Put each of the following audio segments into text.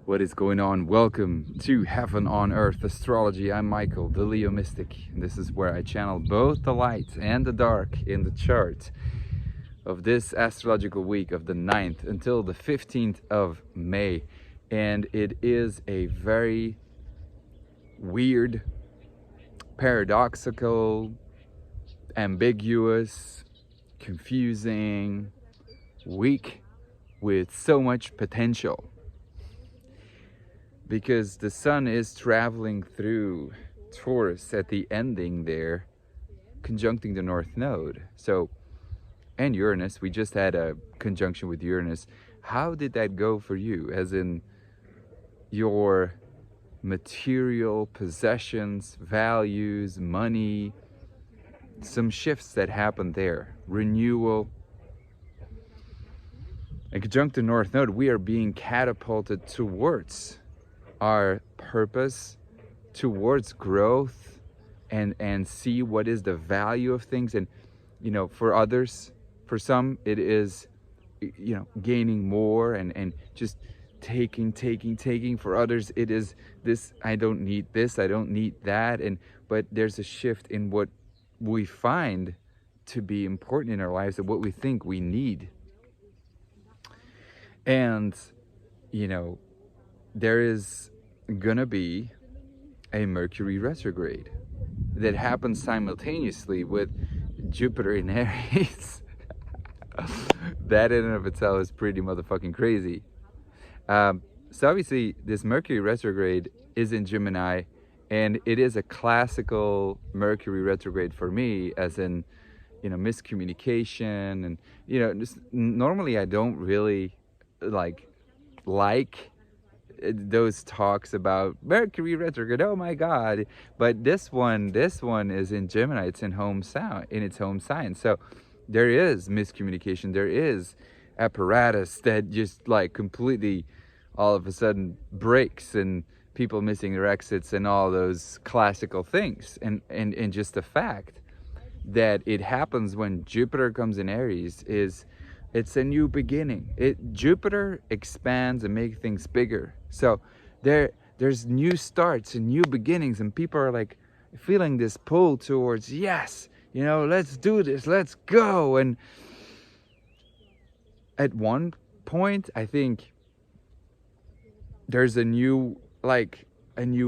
What is going on? Welcome to Heaven on Earth Astrology. I'm Michael, the Leo Mystic. And this is where I channel both the light and the dark in the chart of this astrological week of the 9th until the 15th of May. And it is a very weird, paradoxical, ambiguous, confusing week with so much potential. Because the sun is traveling through Taurus at the ending there, conjuncting the North Node. So, and Uranus, we just had a conjunction with Uranus. How did that go for you? As in your material possessions, values, money, some shifts that happened there, renewal. In conjunct the North Node, we are being catapulted towards our purpose, towards growth, and see what is the value of things. And for others, for some it is gaining more and just taking. For others it is this, I don't need this, I don't need that. But there's a shift in what we find to be important in our lives and what we think we need. And there is gonna be a Mercury retrograde that happens simultaneously with Jupiter in Aries. That in and of itself is pretty motherfucking crazy. So obviously this Mercury retrograde is in Gemini, and it is a classical Mercury retrograde for me, as in miscommunication. And just normally I don't really like those talks about Mercury retrograde, oh my god. But this one is in Gemini. It's in its home sign. So there is miscommunication, there is apparatus that just completely all of a sudden breaks, and people missing their exits and all those classical things. And just the fact that it happens when Jupiter comes in Aries it's a new beginning. Jupiter expands and makes things bigger. So there's new starts and new beginnings, and people are feeling this pull towards, yes, let's do this, let's go. And at one point, I think there's a new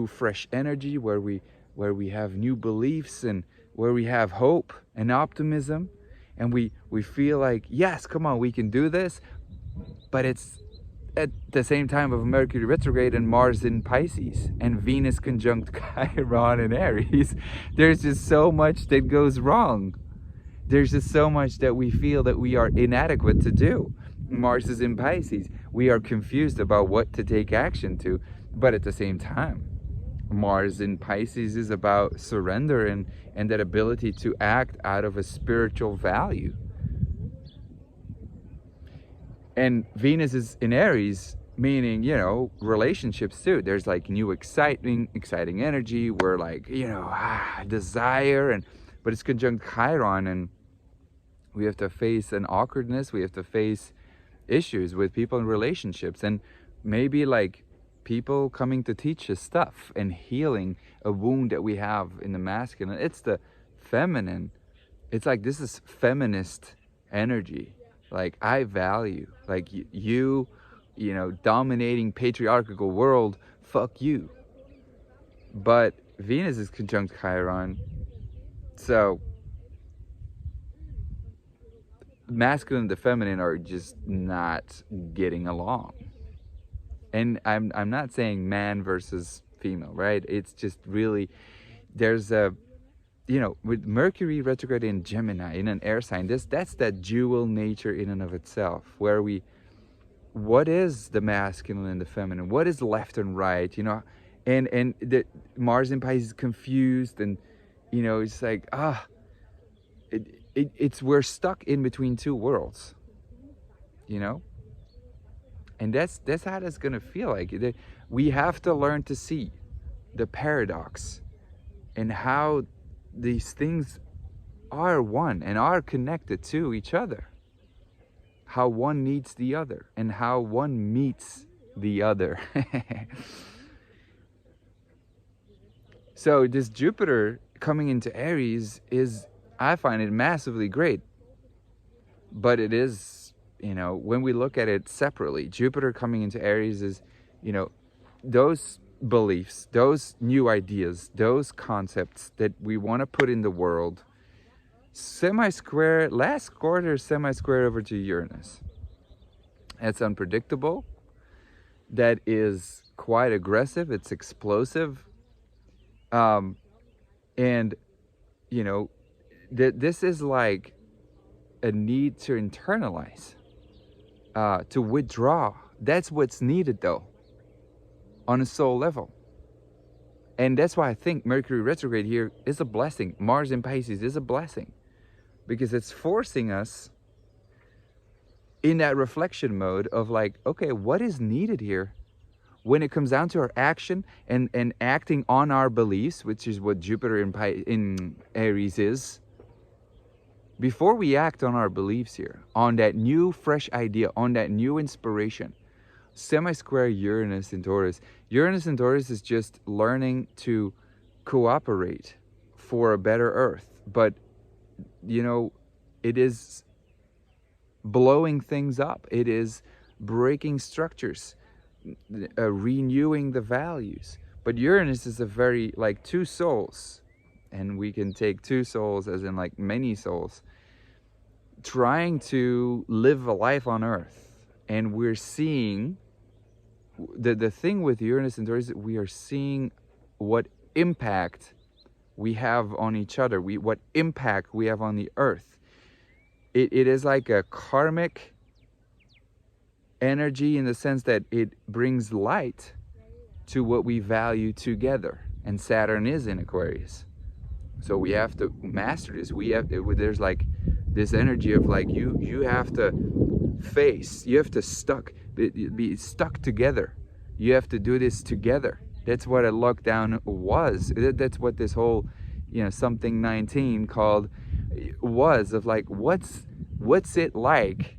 fresh energy where we have new beliefs and where we have hope and optimism. And we feel yes, come on, we can do this. But it's at the same time of Mercury retrograde and Mars in Pisces and Venus conjunct Chiron in Aries. There's just so much that goes wrong. There's just so much that we feel that we are inadequate to do. Mars is in Pisces. We are confused about what to take action to. But at the same time, Mars in Pisces is about surrender and that ability to act out of a spiritual value. And Venus is in Aries, meaning, relationships too. There's new exciting energy where desire, but it's conjunct Chiron, and we have to face an awkwardness, we have to face issues with people in relationships, and maybe people coming to teach us stuff and healing a wound that we have in the masculine. It's the feminine. It's this is feminist energy. I value, you dominating patriarchal world, fuck you. But Venus is conjunct Chiron, so masculine and the feminine are just not getting along. And I'm not saying man versus female, right? It's just really, there's a, with Mercury retrograde in Gemini, in an air sign, that's that dual nature in and of itself, where what is the masculine and the feminine? What is left and right? And the Mars in Pisces is confused, and it's it's we're stuck in between two worlds, And that's how that's gonna feel like. We have to learn to see the paradox and how these things are one and are connected to each other. How one needs the other and how one meets the other. So this Jupiter coming into Aries is, I find it massively great. But it is, when we look at it separately, Jupiter coming into Aries is, those beliefs, those new ideas, those concepts that we want to put in the world, semi-square, last quarter semi-square over to Uranus. It's unpredictable. That is quite aggressive. It's explosive. And, this is like a need to internalize, to withdraw. That's what's needed, though, on a soul level. And that's why I think Mercury retrograde here is a blessing. Mars in Pisces is a blessing, because it's forcing us in that reflection mode of like, okay, what is needed here? When it comes down to our action and acting on our beliefs, which is what Jupiter in Aries is, before we act on our beliefs here, on that new fresh idea, on that new inspiration, semi-square Uranus in Taurus. Uranus in Taurus is just learning to cooperate for a better earth. But, it is blowing things up. It is breaking structures, renewing the values. But Uranus is a very, like, two souls. And we can take two souls as in like many souls, trying to live a life on Earth. And we're seeing, the thing with Uranus and Taurus is that we are seeing what impact we have on each other, what impact we have on the Earth. It is like a karmic energy in the sense that it brings light to what we value together. And Saturn is in Aquarius. So we have to master this. There's like this energy of like, you have to face, you have to be stuck together. You have to do this together. That's what a lockdown was. That's what this whole, something 19 called was, of like, what's it like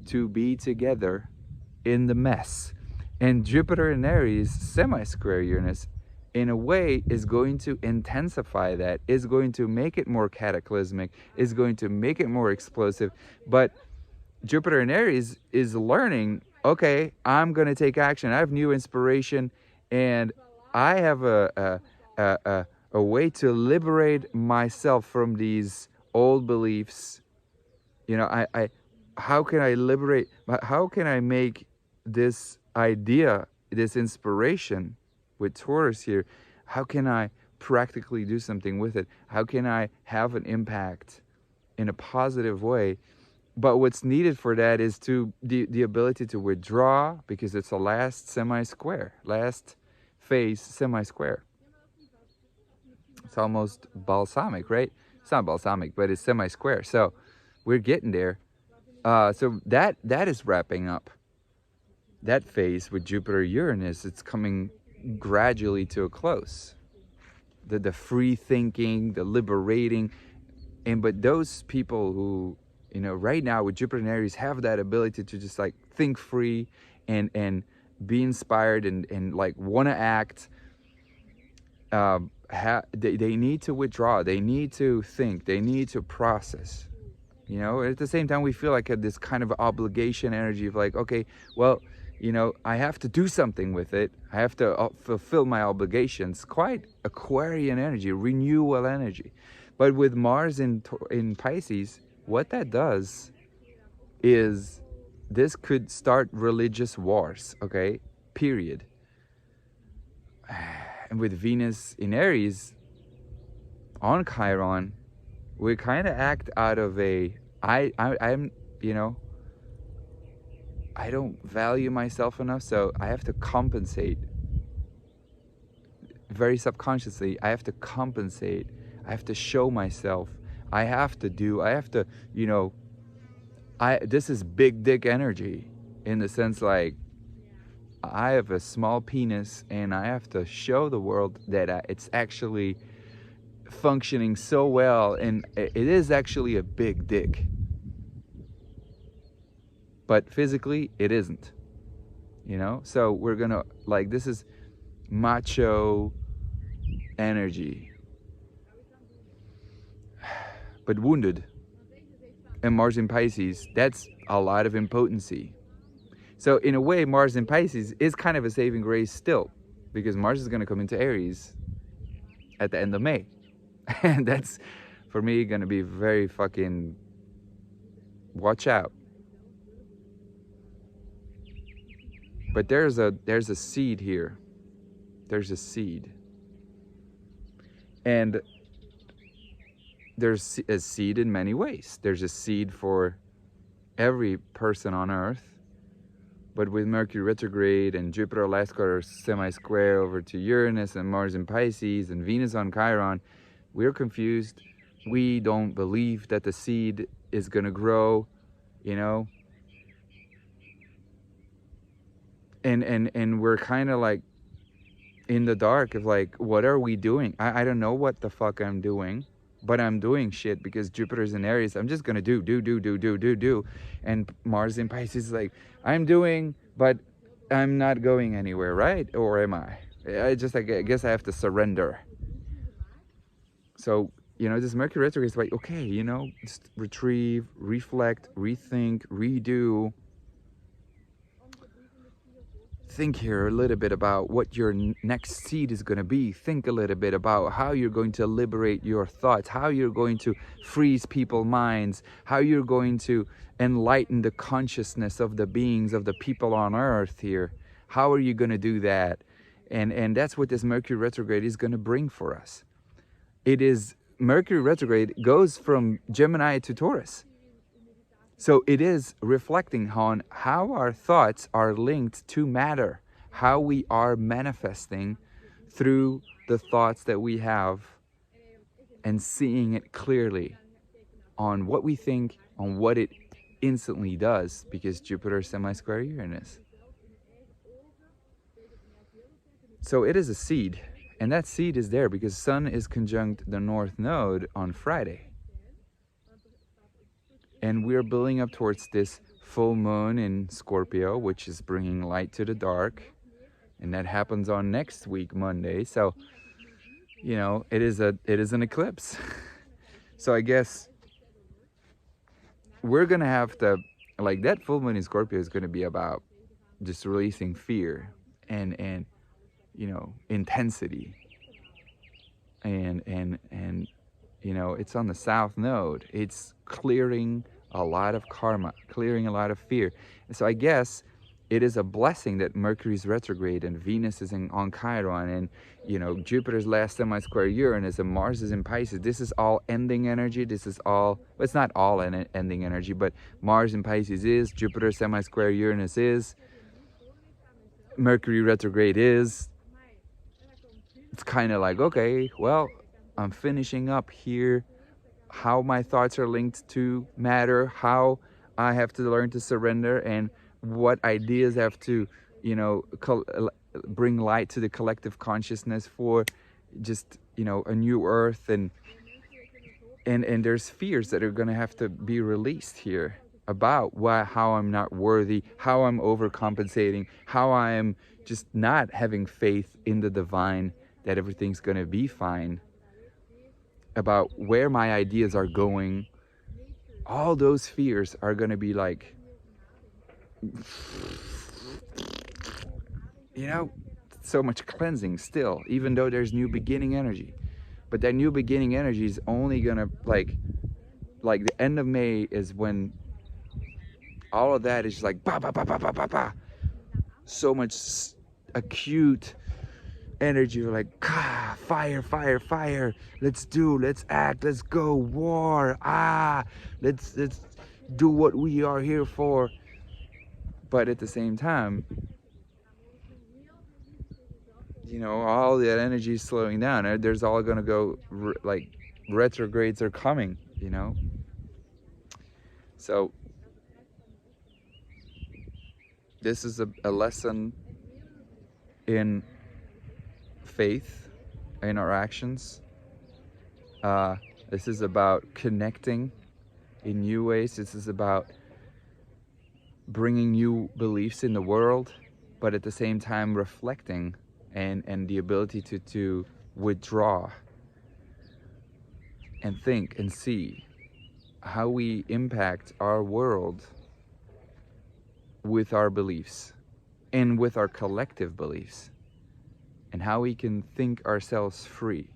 to be together in the mess? And Jupiter in Aries, semi-square Uranus, in a way is going to intensify that, is going to make it more cataclysmic, is going to make it more explosive. But Jupiter in Aries is learning, okay, I'm going to take action. I have new inspiration, and I have a way to liberate myself from these old beliefs. How can I liberate, how can I make this idea, this inspiration with Taurus here, how can I practically do something with it? How can I have an impact in a positive way? But what's needed for that is the ability to withdraw, because it's a last semi-square, last phase semi-square. It's almost balsamic, right? It's not balsamic, but it's semi-square. So we're getting there. So that is wrapping up. That phase with Jupiter Uranus, it's coming gradually to a close. The free thinking, the liberating, but those people who, right now with Jupiter and Aries have that ability to just like think free and be inspired and like want to act, they need to withdraw, they need to think, they need to process. At the same time, we feel like this kind of obligation energy of like, okay, well, I have to do something with it. I have to fulfill my obligations. Quite Aquarian energy, renewal energy. But with Mars in Pisces, what that does is this could start religious wars, okay? Period. And with Venus in Aries on Chiron, we kind of act out of I'm I don't value myself enough, so I have to compensate. Very subconsciously, I have to compensate. I have to show myself. I have to, this is big dick energy, in the sense like, I have a small penis and I have to show the world that it's actually functioning so well, and it is actually a big dick. But physically, it isn't. you know? So we're gonna, like, this is macho energy, but wounded. And Mars in Pisces, that's a lot of impotency. So in a way, Mars in Pisces is kind of a saving grace still, because Mars is gonna come into Aries at the end of May. And that's, for me, gonna be very fucking, watch out. But there's a seed here. There's a seed. And there's a seed in many ways. There's a seed for every person on Earth. But with Mercury retrograde and Jupiter last quarter semi-square over to Uranus and Mars in Pisces and Venus on Chiron, we're confused. We don't believe that the seed is gonna grow, you know? And we're kind of like in the dark of like, what are we doing? I don't know what the fuck I'm doing, but I'm doing shit because Jupiter's in Aries. I'm just gonna do. And Mars in Pisces is like, I'm doing, but I'm not going anywhere, right? Or am I? I guess I have to surrender. So, you know, this Mercury retrograde is like, okay, you know, just retrieve, reflect, rethink, redo. Think here a little bit about what your next seed is going to be. Think a little bit about how you're going to liberate your thoughts, how you're going to freeze people's minds, how you're going to enlighten the consciousness of the beings, of the people on Earth here. How are you going to do that? And that's what this Mercury retrograde is going to bring for us. It is, Mercury retrograde goes from Gemini to Taurus. So it is reflecting on how our thoughts are linked to matter, how we are manifesting through the thoughts that we have and seeing it clearly on what we think, on what it instantly does, because Jupiter is semi-square Uranus. So it is a seed, and that seed is there because Sun is conjunct the North Node on Friday. And we're building up towards this full moon in Scorpio, which is bringing light to the dark. And that happens on next week, Monday. So, you know, it is an eclipse. So I guess we're going to have to, like, that full moon in Scorpio is going to be about just releasing fear and you know, intensity. And you know, it's on the South Node. It's clearing a lot of karma, clearing a lot of fear. And so I guess it is a blessing that Mercury's retrograde and Venus is on Chiron, and, you know, Jupiter's last semi-square Uranus and Mars is in Pisces. This is all ending energy. This is all, well, it's not all ending energy, but Mars in Pisces is, Jupiter semi-square Uranus is, Mercury retrograde is. It's kind of like, okay, well, I'm finishing up here, how my thoughts are linked to matter, how I have to learn to surrender, and what ideas have to, you know, bring light to the collective consciousness for just, you know, a new earth. And there's fears that are going to have to be released here about how I'm not worthy, how I'm overcompensating, how I am just not having faith in the divine, that everything's going to be fine, about where my ideas are going. All those fears are going to be like, you know, so much cleansing still, even though there's new beginning energy. But that new beginning energy is only going to, like the end of May is when all of that is like, ba, ba, ba, ba, ba, ba, ba. So much acute energy, like, ah, fire, let's act, let's go, war, let's do what we are here for. But at the same time, you know, all that energy is slowing down. There's all gonna go, like, retrogrades are coming, you know. So this is a lesson in faith in our actions. This is about connecting in new ways. This is about bringing new beliefs in the world, but at the same time reflecting and the ability to withdraw and think and see how we impact our world with our beliefs and with our collective beliefs, and how we can think ourselves free,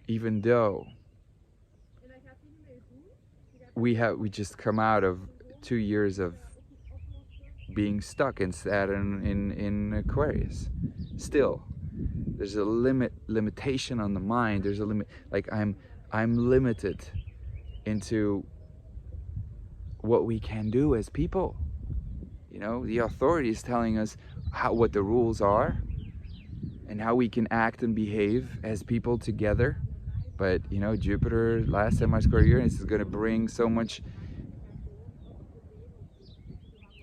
even though we just come out of 2 years of being stuck in Saturn in Aquarius. Still, there's a limitation on the mind. There's a limit. Like I'm limited into what we can do as people. You know, the authority is telling us what the rules are and how we can act and behave as people together. But you know, Jupiter, last semi-square Uranus, is going to bring so much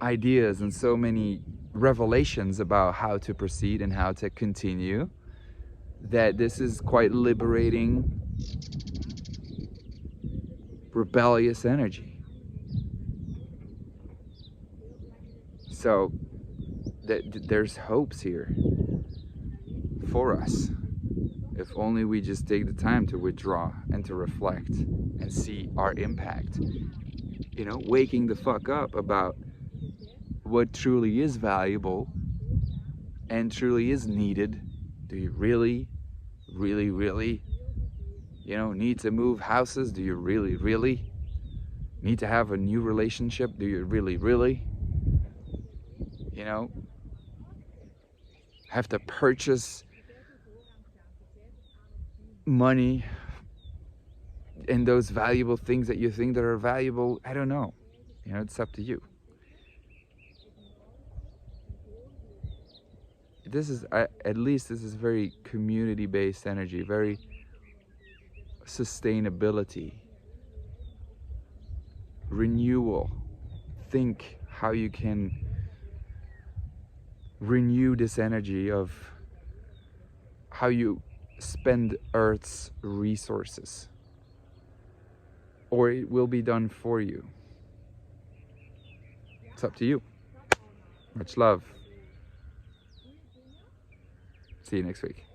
ideas and so many revelations about how to proceed and how to continue, that this is quite liberating, rebellious energy. So there's hopes here for us, if only we just take the time to withdraw and to reflect and see our impact. You know, waking the fuck up about what truly is valuable and truly is needed. Do you really, you know, need to move houses? Do you really need to have a new relationship? Do you really, you know, have to purchase money and those valuable things that you think that are valuable? I don't know. You know, it's up to you. This is, at least this is very community-based energy, very sustainability, renewal. Think how you can renew this energy of how you spend Earth's resources, or it will be done for you. It's up to you. Much love. See you next week.